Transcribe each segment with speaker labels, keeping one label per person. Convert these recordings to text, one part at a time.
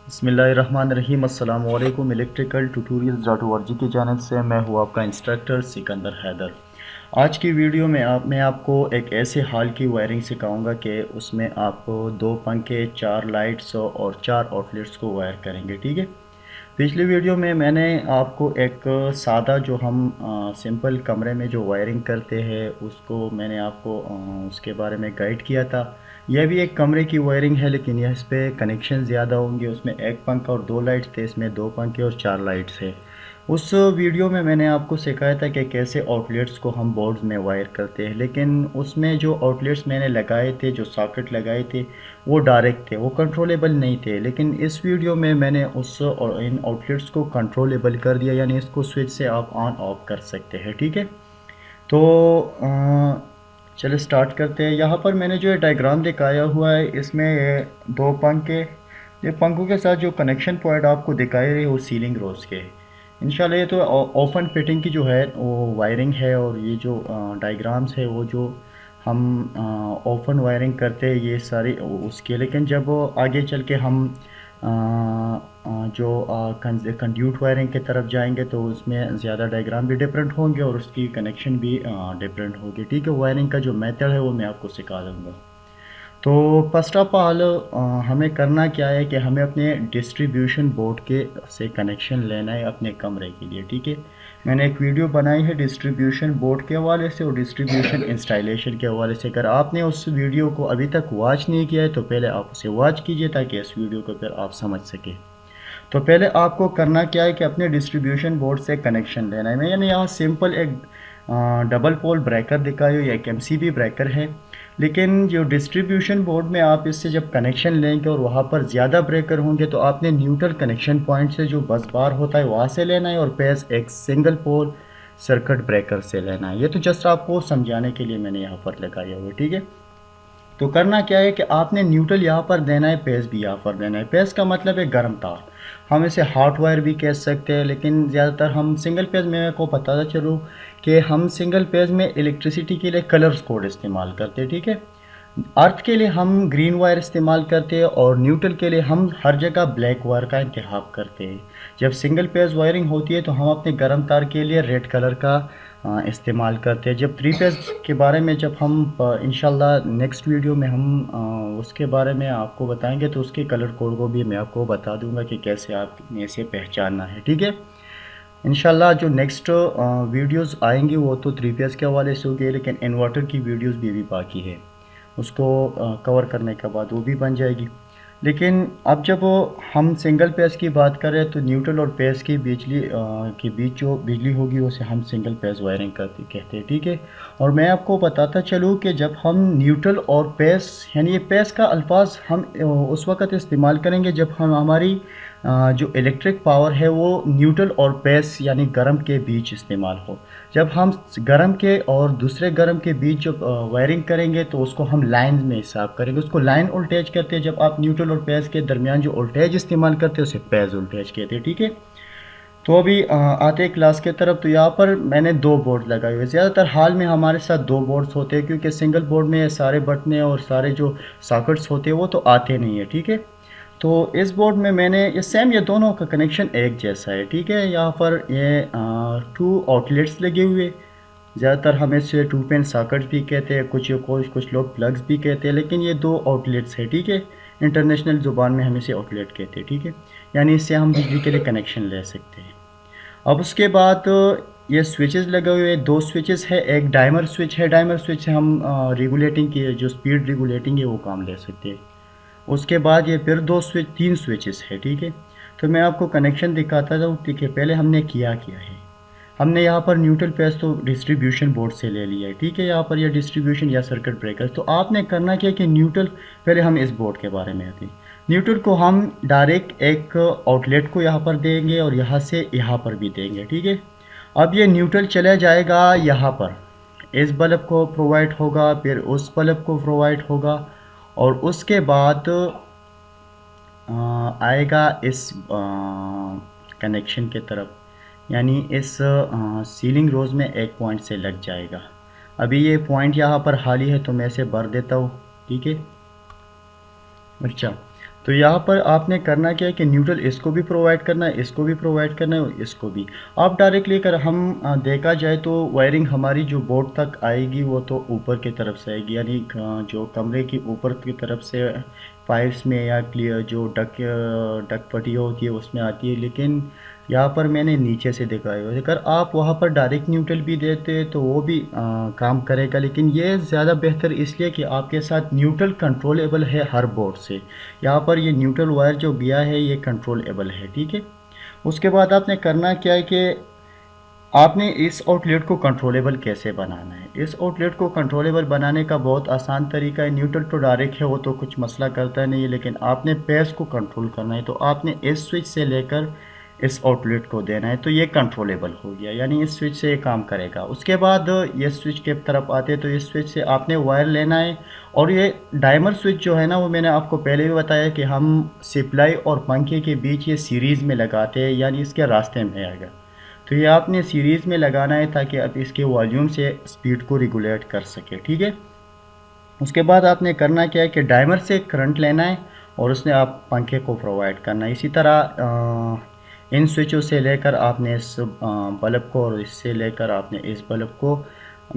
Speaker 1: بسم اللہ الرحمن الرحیم۔ السلام علیکم۔ الیکٹریکل ٹیوٹوریلز .org کی جانب سے میں ہوں آپ کا انسٹرکٹر سکندر حیدر۔ آج کی ویڈیو میں میں آپ کو ایک ایسے ہال کی وائرنگ سکھاؤں گا کہ اس میں آپ 2 پنکھے، 4 لائٹس اور 4 آؤٹ لیٹس کو وائر کریں گے، ٹھیک ہے۔ پچھلی ویڈیو میں میں نے آپ کو ایک سادہ جو ہم سمپل کمرے میں جو وائرنگ کرتے ہیں اس کو میں نے آپ کو اس کے بارے میں گائیڈ کیا تھا۔ یہ بھی ایک کمرے کی وائرنگ ہے لیکن یہ اس پہ کنیکشن زیادہ ہوں گے۔ اس میں 1 پنکھا اور 2 لائٹس تھے، اس میں 2 پنکھے اور 4 لائٹس ہے۔ اس ویڈیو میں نے آپ کو سکھایا تھا کہ کیسے آؤٹ لیٹس کو ہم بورڈز میں وائر کرتے ہیں، لیکن اس میں جو آؤٹ لیٹس میں نے لگائے تھے، جو ساکٹ لگائے تھے، وہ ڈائریکٹ تھے، وہ کنٹرولیبل نہیں تھے۔ لیکن اس ویڈیو میں نے ان آؤٹ لیٹس کو کنٹرولیبل کر دیا، یعنی اس کو سوئچ سے آپ آن آف کر سکتے ہیں، ٹھیک ہے۔ تو چلے سٹارٹ کرتے ہیں۔ یہاں پر میں نے جو ڈائیگرام دکھایا ہوا ہے، اس میں یہ 2 پنکھے، یہ پنکھوں کے ساتھ جو کنیکشن پوائنٹ آپ کو دکھائے رہے وہ سیلنگ روز کے۔ انشاءاللہ یہ تو اوپن فٹنگ کی جو ہے وہ وائرنگ ہے، اور یہ جو ڈائیگرامز ہے وہ جو ہم اوپن وائرنگ کرتے ہیں یہ ساری اس کے۔ لیکن جب آگے چل کے ہم جو کنڈیوٹ وائرنگ کی طرف جائیں گے تو اس میں زیادہ ڈائیگرام بھی ڈفرینٹ ہوں گے اور اس کی کنیکشن بھی ڈفرینٹ ہوگی، ٹھیک ہے۔ وائرنگ کا جو میتھڈ ہے وہ میں آپ کو سکھا دوں گا۔ تو فرسٹ آف آل ہمیں کرنا کیا ہے کہ ہمیں اپنے ڈسٹریبیوشن بورڈ کے سے کنیکشن لینا ہے اپنے کمرے کے لیے، ٹھیک ہے۔ میں نے ایک ویڈیو بنائی ہے ڈسٹریبیوشن بورڈ کے حوالے سے اور ڈسٹریبیوشن انسٹالیشن کے حوالے سے۔ اگر آپ نے اس ویڈیو کو ابھی تک واچ نہیں کیا ہے تو پہلے آپ اسے واچ کیجئے تاکہ اس ویڈیو کو پھر آپ سمجھ سکیں۔ تو پہلے آپ کو کرنا کیا ہے کہ اپنے ڈسٹریبیوشن بورڈ سے کنیکشن لینا ہے۔ میں نے یہاں سمپل ایک ڈبل پول بریکر دکھائی ہو یا ایک MCB بریکر ہے، لیکن جو ڈسٹریبیوشن بورڈ میں آپ اس سے جب کنیکشن لیں گے اور وہاں پر زیادہ بریکر ہوں گے تو آپ نے نیوٹرل کنیکشن پوائنٹ سے جو بس بار ہوتا ہے وہاں سے لینا ہے اور پیس ایک سنگل پول سرکٹ بریکر سے لینا ہے۔ یہ تو جسٹ آپ کو سمجھانے کے لیے میں نے یہاں پر لگایا ہوا ہے، ٹھیک ہے۔ تو کرنا کیا ہے کہ آپ نے نیوٹرل یہاں پر دینا ہے، پیس بھی یہاں پر دینا ہے۔ پیس کا مطلب ہے گرم تار، ہم اسے ہاٹ وائر بھی کہہ سکتے ہیں، لیکن زیادہ تر ہم سنگل پیز میں کو بتاتا چلوں کہ ہم سنگل پیز میں الیکٹریسٹی کے لیے کلرز کوڈ استعمال کرتے ہیں، ٹھیک ہے۔ ارتھ کے لیے ہم گرین وائر استعمال کرتے ہیں اور نیوٹرل کے لیے ہم ہر جگہ بلیک وائر کا انتخاب کرتے ہیں۔ جب سنگل پیز وائرنگ ہوتی ہے تو ہم اپنے گرم تار کے لیے ریڈ کلر کا استعمال کرتے ہیں۔ جب 3 پیز کے بارے میں جب ہم انشاءاللہ نیکسٹ ویڈیو میں ہم اس کے بارے میں آپ کو بتائیں گے تو اس کے کلر کوڈ کو بھی میں آپ کو بتا دوں گا کہ کیسے آپ نے اسے پہچاننا ہے، ٹھیک ہے۔ انشاءاللہ جو نیکسٹ ویڈیوز آئیں گی وہ تو 3 پیز کے حوالے سے ہوگی، لیکن انورٹر کی ویڈیوز بھی باقی ہے، اس کو کور کرنے کے بعد وہ بھی بن جائے گی۔ لیکن اب جب ہم سنگل پیز کی بات کریں تو نیوٹرل اور پیز کی بیچ جو بجلی ہوگی اسے ہم سنگل پیز وائرنگ کہتے ہیں، ٹھیک ہے۔ اور میں آپ کو بتاتا چلوں کہ جب ہم نیوٹرل اور پیز، یعنی یہ پیز کا الفاظ ہم اس وقت استعمال کریں گے جب ہماری جو الیکٹرک پاور ہے وہ نیوٹرل اور پیز یعنی گرم کے بیچ استعمال ہو۔ جب ہم گرم کے اور دوسرے گرم کے بیچ جب وائرنگ کریں گے تو اس کو ہم لائن میں حساب کریں گے، اس کو لائن وولٹیج کہتے ہیں۔ جب آپ نیوٹرل اور پیز کے درمیان جو وولٹیج استعمال کرتے ہیں اسے پیز وولٹیج کہتے ہیں، ٹھیک ہے۔ تو ابھی آتے کلاس کے طرف، تو یہاں پر میں نے 2 بورڈ لگائے ہوئے۔ زیادہ تر حال میں ہمارے ساتھ 2 بورڈز ہوتے ہیں کیونکہ سنگل بورڈ میں سارے بٹنے اور سارے جو ساکٹس ہوتے ہیں وہ تو آتے نہیں ہیں، ٹھیک ہے۔ تو اس بورڈ میں نے یہ سیم، یہ دونوں کا کنیکشن ایک جیسا ہے، ٹھیک ہے۔ یہاں پر یہ 2 آؤٹ لیٹس لگے ہوئے، زیادہ تر ہم اسے 2 پن ساکٹس بھی کہتے ہیں، کچھ لوگ پلگز بھی کہتے ہیں، لیکن یہ 2 آؤٹ لیٹس ہے، ٹھیک ہے۔ انٹرنیشنل زبان میں ہم اسے آؤٹ لیٹ کہتے ہیں، ٹھیک ہے۔ یعنی اس سے ہم بجلی کے لیے کنیکشن لے سکتے ہیں۔ اب اس کے بعد یہ سوئچز لگے ہوئے، 2 سوئچز ہے، ایک ڈائمر سوئچ ہے، ڈائمر سوئچ سے ہم ریگولیٹنگ کی جو سپیڈ ریگولیٹنگ ہے وہ کام لے سکتے ہیں۔ اس کے بعد یہ پھر 3 سوئچز ہے، ٹھیک ہے۔ تو میں آپ کو کنیکشن دکھاتا ہوں، ٹھیک ہے۔ پہلے ہم نے کیا ہے، ہم نے یہاں پر نیوٹرل پیز تو ڈسٹریبیوشن بورڈ سے لے لیا ہے، ٹھیک ہے۔ یہاں پر یہ ڈسٹریبیوشن یا سرکٹ بریکر، تو آپ نے کرنا کیا کہ نیوٹرل، پہلے ہم اس بورڈ کے بارے میں آتے ہیں۔ نیوٹرل کو ہم ڈائریکٹ ایک آؤٹ لیٹ کو یہاں پر دیں گے اور یہاں سے یہاں پر بھی دیں گے، ٹھیک ہے۔ اب یہ نیوٹرل چلا جائے گا یہاں پر، اس بلب کو پرووائڈ ہوگا، پھر اس بلب کو پرووائڈ ہوگا، اور اس کے بعد آئے گا اس کنیکشن کے طرف، یعنی اس سیلنگ روز میں ایک پوائنٹ سے لگ جائے گا۔ ابھی یہ پوائنٹ یہاں پر خالی ہے تو میں اسے بھر دیتا ہوں، ٹھیک ہے۔ اچھا، تو یہاں پر آپ نے کرنا کیا ہے کہ نیوٹرل اس کو بھی پرووائڈ کرنا ہے، اس کو بھی پرووائڈ کرنا ہے اور اس کو بھی۔ آپ ڈائریکٹلی اگر ہم دیکھا جائے تو وائرنگ ہماری جو بورڈ تک آئے گی وہ تو اوپر کی طرف سے آئے گی، یعنی جو کمرے کی اوپر کی طرف سے پائپس میں یا جو ڈک پٹی ہوتی ہے اس میں آتی ہے، لیکن یہاں پر میں نے نیچے سے دکھایا ہے۔ اگر آپ وہاں پر ڈائریکٹ نیوٹرل بھی دیتے تو وہ بھی کام کرے گا، لیکن یہ زیادہ بہتر اس لیے کہ آپ کے ساتھ نیوٹرل کنٹرولیبل ہے ہر بورڈ سے۔ یہاں پر یہ نیوٹرل وائر جو گیا ہے یہ کنٹرولیبل ہے، ٹھیک ہے۔ اس کے بعد آپ نے کرنا کیا ہے کہ آپ نے اس آؤٹ لیٹ کو کنٹرولیبل کیسے بنانا ہے۔ اس آؤٹ لیٹ کو کنٹرولیبل بنانے کا بہت آسان طریقہ ہے۔ نیوٹرل تو ڈائریکٹ ہے، وہ تو کچھ مسئلہ کرتا نہیں ہے، لیکن آپ نے پیس کو کنٹرول کرنا ہے، تو آپ نے اس سوئچ سے لے کر اس آؤٹ لیٹ کو دینا ہے، تو یہ کنٹرولیبل ہو گیا، یعنی اس سوئچ سے یہ کام کرے گا۔ اس کے بعد یہ سوئچ کے طرف آتے تو اس سوئچ سے آپ نے وائر لینا ہے، اور یہ ڈائمر سوئچ جو ہے نا وہ میں نے آپ کو پہلے بھی بتایا کہ ہم سپلائی اور پنکھے کے بیچ یہ سیریز میں لگاتے ہیں، یعنی اس کے راستے میں آئے گا، تو یہ آپ نے سیریز میں لگانا ہے تاکہ اب اس کے والیوم سے سپیڈ کو ریگولیٹ کر سکے، ٹھیک ہے۔ اس کے بعد آپ نے کرنا کیا ہے کہ ڈائمر سے کرنٹ لینا ہے اور اس نے آپ پنکھے کو پرووائڈ کرنا ہے۔ اسی طرح ان سوئچوں سے لے کر آپ نے اس بلب کو اور اس سے لے کر آپ نے اس بلب کو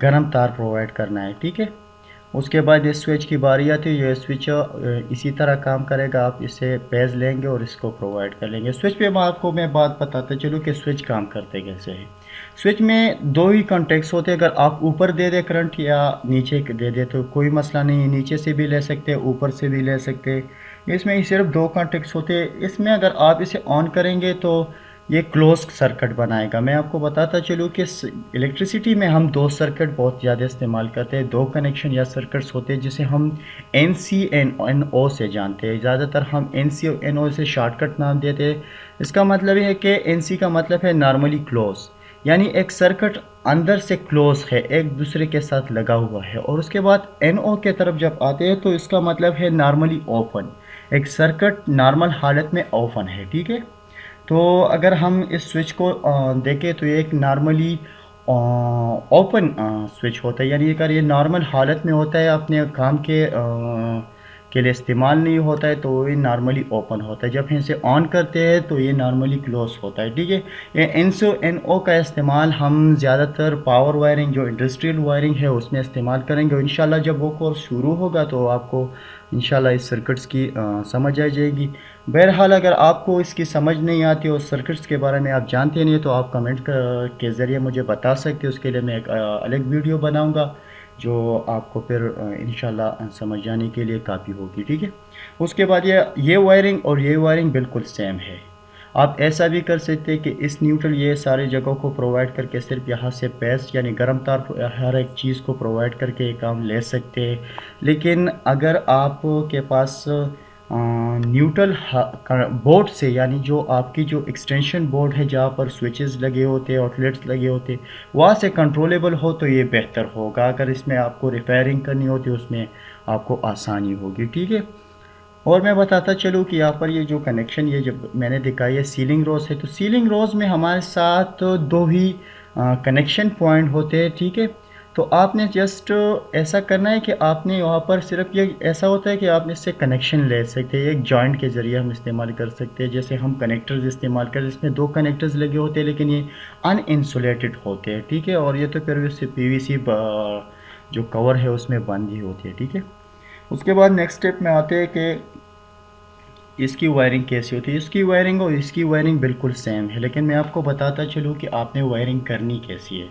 Speaker 1: گرم تار پرووائڈ کرنا ہے، ٹھیک ہے۔ اس کے بعد اس سوئچ کی باری آتی ہے، یہ سوئچ اسی طرح کام کرے گا، آپ اسے پیز لیں گے اور اس کو پرووائڈ کر لیں گے۔ سوئچ پہ آپ کو میں بات بتاتا چلوں کہ سوئچ کام کرتے کیسے ہے۔ سوئچ میں دو ہی کانٹیکٹس ہوتے ہیں، اگر آپ اوپر دے دے کرنٹ یا نیچے دے دے تو کوئی مسئلہ نہیں ہے، نیچے سے بھی لے سکتے اوپر سے بھی لے سکتے۔ اس میں صرف دو کانٹیکٹس ہوتے ہیں، اس میں اگر آپ اسے آن کریں گے تو یہ کلوز سرکٹ بنائے گا۔ میں آپ کو بتاتا چلوں کہ الیکٹریسٹی میں ہم دو سرکٹ بہت زیادہ استعمال کرتے ہیں، دو کنیکشن یا سرکٹس ہوتے ہیں جسے ہم این سی این او سے جانتے ہیں، زیادہ تر ہم این سی این او سے شارٹ کٹ نام دیتے ہیں۔ اس کا مطلب ہے کہ این سی کا مطلب ہے نارملی کلوز، یعنی ایک سرکٹ اندر سے کلوز ہے، ایک دوسرے کے ساتھ لگا ہوا ہے، اور اس کے بعد این او کے طرف جب آتے ہیں تو اس کا مطلب ہے نارملی اوپن، ایک سرکٹ نارمل حالت میں اوپن ہے، ٹھیک ہے۔ تو اگر ہم اس سوئچ کو دیکھیں تو یہ ایک نارملی اوپن سوئچ ہوتا ہے، یعنی اگر یہ نارمل حالت میں ہوتا ہے اپنے کام کے لیے استعمال نہیں ہوتا ہے تو یہ نارملی اوپن ہوتا ہے، جب ہم اسے آن کرتے ہیں تو یہ نارملی کلوز ہوتا ہے، ٹھیک ہے۔ یہ این او کا استعمال ہم زیادہ تر پاور وائرنگ جو انڈسٹریل وائرنگ ہے اس میں استعمال کریں گے، انشاءاللہ جب وہ کورس شروع ہوگا تو آپ کو انشاءاللہ اس سرکٹس کی سمجھ آ جائے گی۔ بہرحال اگر آپ کو اس کی سمجھ نہیں آتی اور سرکٹس کے بارے میں آپ جانتے نہیں تو آپ کمنٹ کے ذریعے مجھے بتا سکتے، اس کے لیے میں ایک الگ ویڈیو بناؤں گا جو آپ کو پھر انشاءاللہ سمجھ جانے کے لیے کافی ہوگی، ٹھیک ہے۔ اس کے بعد یہ وائرنگ اور یہ وائرنگ بالکل سیم ہے۔ آپ ایسا بھی کر سکتے کہ اس نیوٹرل یہ سارے جگہوں کو پرووائڈ کر کے صرف یہاں سے پیسٹ یعنی گرم تار ہر ایک چیز کو پرووائڈ کر کے یہ کام لے سکتے ہیں، لیکن اگر آپ کے پاس نیوٹرل بورڈ سے یعنی جو آپ کی جو ایکسٹینشن بورڈ ہے جہاں پر سوئچز لگے ہوتے آؤٹ لیٹس لگے ہوتے وہاں سے کنٹرولیبل ہو تو یہ بہتر ہوگا، اگر اس میں آپ کو ریپیئرنگ کرنی ہوتی اس میں آپ کو آسانی ہوگی، ٹھیک ہے۔ اور میں بتاتا چلوں کہ یہاں پر یہ جو کنیکشن یہ جب میں نے دکھائی ہے سیلنگ روز ہے، تو سیلنگ روز میں ہمارے ساتھ دو ہی کنیکشن پوائنٹ ہوتے ہیں، ٹھیک ہے۔ تو آپ نے جسٹ ایسا کرنا ہے کہ آپ نے وہاں پر صرف یہ ایسا ہوتا ہے کہ آپ اس سے کنیکشن لے سکتے ہیں، ایک جوائنٹ کے ذریعے ہم استعمال کر سکتے ہیں، جیسے ہم کنیکٹرز استعمال کریں اس میں دو کنیکٹرز لگے ہوتے ہیں لیکن یہ ان انسولیٹڈ ہوتے ہیں، ٹھیک ہے، اور یہ تو پھر پی وی سی جو کور ہے اس میں بند ہی ہوتی ہے، ٹھیک ہے۔ اس کے بعد نیکسٹ اسٹیپ میں آتے ہیں کہ اس کی وائرنگ کیسی ہوتی ہے۔ اس کی وائرنگ اور اس کی وائرنگ بالکل سیم ہے، لیکن میں آپ کو بتاتا چلوں کہ آپ نے وائرنگ کرنی کیسی ہے۔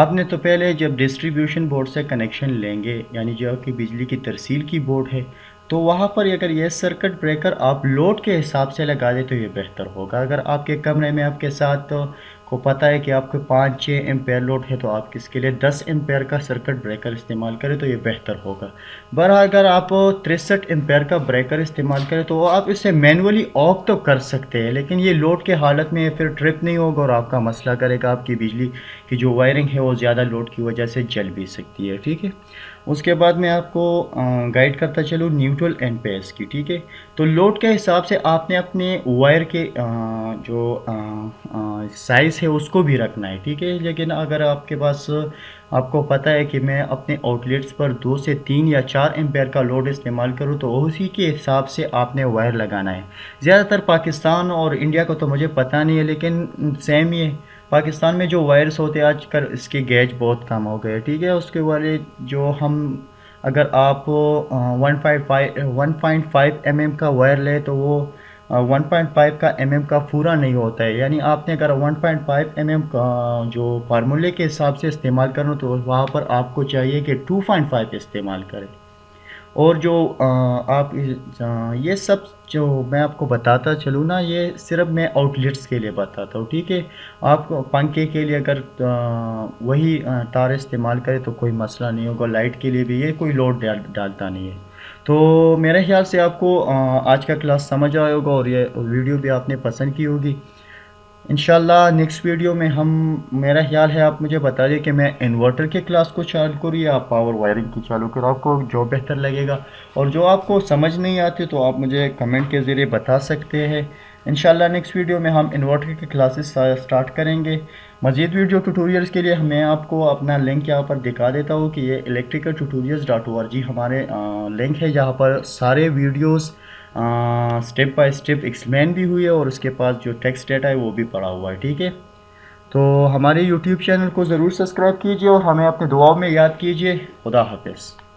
Speaker 1: آپ نے تو پہلے جب ڈسٹریبیوشن بورڈ سے کنیکشن لیں گے یعنی جو آپ کی بجلی کی ترسیل کی بورڈ ہے تو وہاں پر اگر یہ سرکٹ بریکر آپ لوڈ کے حساب سے لگا دیں تو یہ بہتر ہوگا۔ اگر آپ کے کمرے میں آپ کے ساتھ کو پتہ ہے کہ آپ کو 5-6 ایمپیر لوڈ ہے تو آپ کس کے لیے 10 ایمپیر کا سرکٹ بریکر استعمال کریں تو یہ بہتر ہوگا۔ بہرحال اگر آپ 63 ایمپیر کا بریکر استعمال کریں تو آپ اسے مینولی آف تو کر سکتے ہیں، لیکن یہ لوڈ کے حالت میں پھر ٹرپ نہیں ہوگا اور آپ کا مسئلہ کرے گا، آپ کی بجلی کی جو وائرنگ ہے وہ زیادہ لوڈ کی وجہ سے جل بھی سکتی ہے، ٹھیک ہے۔ اس کے بعد میں آپ کو گائیڈ کرتا چلوں نیوٹرل اینڈ پیس کی، ٹھیک ہے؟ تو لوڈ کے حساب سے آپ نے اپنے وائر کے جو سائز ہے اس کو بھی رکھنا ہے، ٹھیک ہے؟ لیکن اگر آپ کے پاس آپ کو پتہ ہے کہ میں اپنے آؤٹ لیٹس پر 2 سے 3 یا 4 ایمپیئر کا لوڈ استعمال کروں تو اسی کے حساب سے آپ نے وائر لگانا ہے۔ زیادہ تر پاکستان اور انڈیا کو تو مجھے پتہ نہیں ہے، لیکن سیم ہی ہے۔ پاکستان میں جو وائرس ہوتے ہیں آج کل اس کے گیج بہت کم ہو گئے، ٹھیک ہے؟ اس کے والے جو ہم اگر آپ 1.5 ایم ایم کا وائر لے تو وہ 1.5 کا ایم ایم کا پورا نہیں ہوتا ہے، یعنی آپ نے اگر 1.5 ایم ایم کا جو فارمولے کے حساب سے استعمال کرنا تو وہاں پر آپ کو چاہیے کہ 2.5 استعمال کریں۔ اور جو آپ یہ سب جو میں آپ کو بتاتا چلوں نا، یہ صرف میں آؤٹ لیٹس کے لیے بتاتا ہوں، ٹھیک ہے؟ آپ کو پنکھے کے لیے اگر وہی تار استعمال کرے تو کوئی مسئلہ نہیں ہوگا، لائٹ کے لیے بھی یہ کوئی لوڈ ڈالتا نہیں ہے۔ تو میرے خیال سے آپ کو آج کا کلاس سمجھ آیا ہوگا اور یہ ویڈیو بھی آپ نے پسند کی ہوگی۔ انشاءاللہ نیکسٹ ویڈیو میں میرا خیال ہے آپ مجھے بتا دیں کہ میں انورٹر کے کلاس کو چالو کروں یا پاور وائرنگ کی چالو کروں، آپ کو جو بہتر لگے گا۔ اور جو آپ کو سمجھ نہیں آتی تو آپ مجھے کمنٹ کے ذریعے بتا سکتے ہیں۔ انشاءاللہ نیکسٹ ویڈیو میں ہم انورٹر کے کلاسز سٹارٹ کریں گے۔ مزید ویڈیو ٹیوٹوریلز کے لیے میں آپ کو اپنا لنک یہاں پر دکھا دیتا ہوں کہ یہ electricaltutorials.org ہمارے لنک ہے، جہاں پر سارے videos step by step explain بھی ہوئی ہے اور اس کے پاس جو ٹیکسٹ ڈیٹا ہے وہ بھی پڑا ہوا ہے، ٹھیک ہے؟ تو ہمارے یوٹیوب چینل کو ضرور سبسکرائب کیجیے اور ہمیں اپنے دعاؤں میں یاد کیجیے۔ خدا حافظ۔